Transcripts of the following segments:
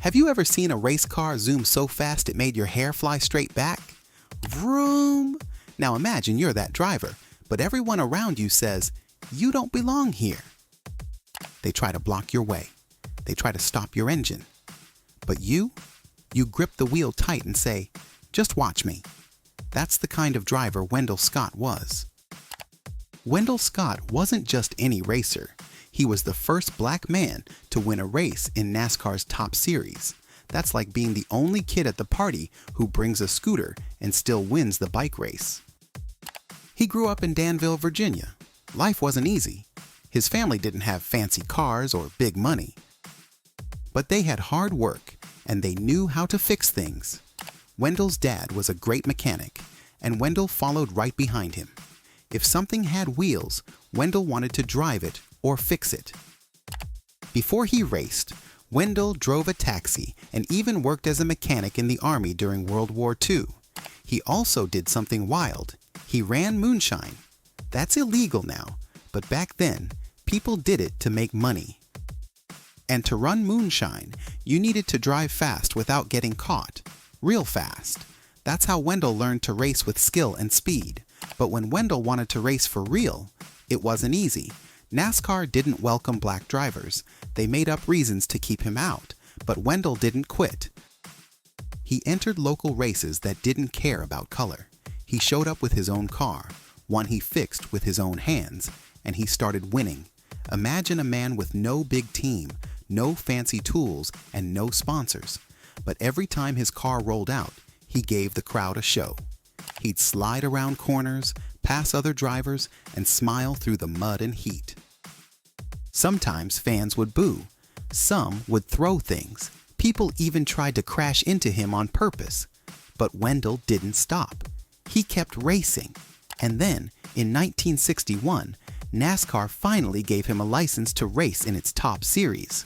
Have you ever seen a race car zoom so fast it made your hair fly straight back? Vroom! Now imagine you're that driver, but everyone around you says, "You don't belong here." They try to block your way. They try to stop your engine. But you grip the wheel tight and say, "Just watch me." That's the kind of driver Wendell Scott was. Wendell Scott wasn't just any racer. He was the first black man to win a race in NASCAR's top series. That's like being the only kid at the party who brings a scooter and still wins the bike race. He grew up in Danville, Virginia. Life wasn't easy. His family didn't have fancy cars or big money. But they had hard work, and they knew how to fix things. Wendell's dad was a great mechanic, and Wendell followed right behind him. If something had wheels, Wendell wanted to drive it or fix it. Before he raced, Wendell drove a taxi and even worked as a mechanic in the Army during World War II. He also did something wild. He ran moonshine. That's illegal now, but back then, people did it to make money. And to run moonshine, you needed to drive fast without getting caught. Real fast. That's how Wendell learned to race with skill and speed. But when Wendell wanted to race for real, it wasn't easy. NASCAR didn't welcome black drivers. They made up reasons to keep him out, but Wendell didn't quit. He entered local races that didn't care about color. He showed up with his own car, one he fixed with his own hands, and he started winning. Imagine a man with no big team, no fancy tools, and no sponsors. But every time his car rolled out, he gave the crowd a show. He'd slide around corners, pass other drivers, and smile through the mud and heat. Sometimes fans would boo. Some would throw things. People even tried to crash into him on purpose. But Wendell didn't stop. He kept racing. And then, in 1961, NASCAR finally gave him a license to race in its top series.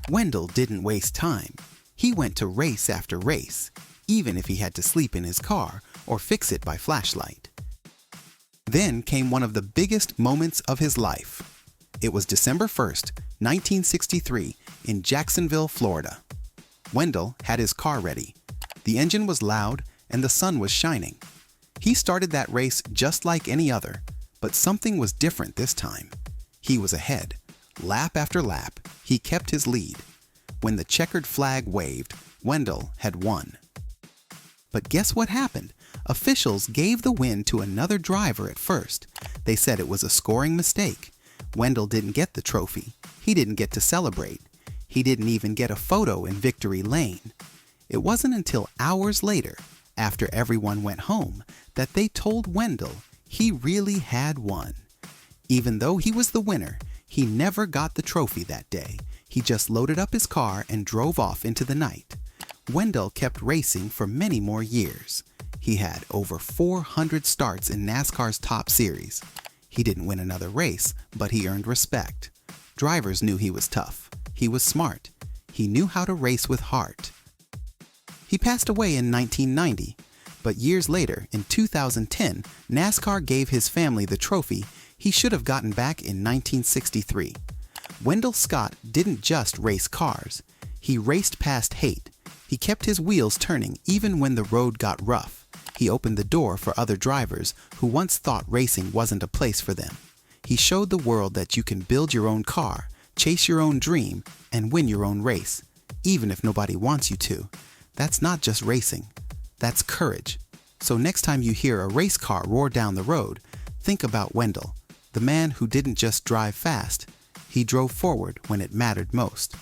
Wendell didn't waste time. He went to race after race, even if he had to sleep in his car or fix it by flashlight. Then came one of the biggest moments of his life. It was December 1st, 1963, in Jacksonville, Florida. Wendell had his car ready. The engine was loud and the sun was shining. He started that race just like any other, but something was different this time. He was ahead. Lap after lap, he kept his lead. When the checkered flag waved, Wendell had won. But guess what happened? Officials gave the win to another driver at first. They said it was a scoring mistake. Wendell didn't get the trophy. He didn't get to celebrate. He didn't even get a photo in victory lane. It wasn't until hours later, after everyone went home, that they told Wendell he really had won. Even though he was the winner, he never got the trophy that day. He just loaded up his car and drove off into the night. Wendell kept racing for many more years. He had over 400 starts in NASCAR's top series. He didn't win another race, but he earned respect. Drivers knew he was tough. He was smart. He knew how to race with heart. He passed away in 1990, but years later, in 2010, NASCAR gave his family the trophy he should have gotten back in 1963. Wendell Scott didn't just race cars. He raced past hate. He kept his wheels turning even when the road got rough. He opened the door for other drivers who once thought racing wasn't a place for them. He showed the world that you can build your own car, chase your own dream, and win your own race, even if nobody wants you to. That's not just racing. That's courage. So next time you hear a race car roar down the road, think about Wendell, the man who didn't just drive fast. He drove forward when it mattered most.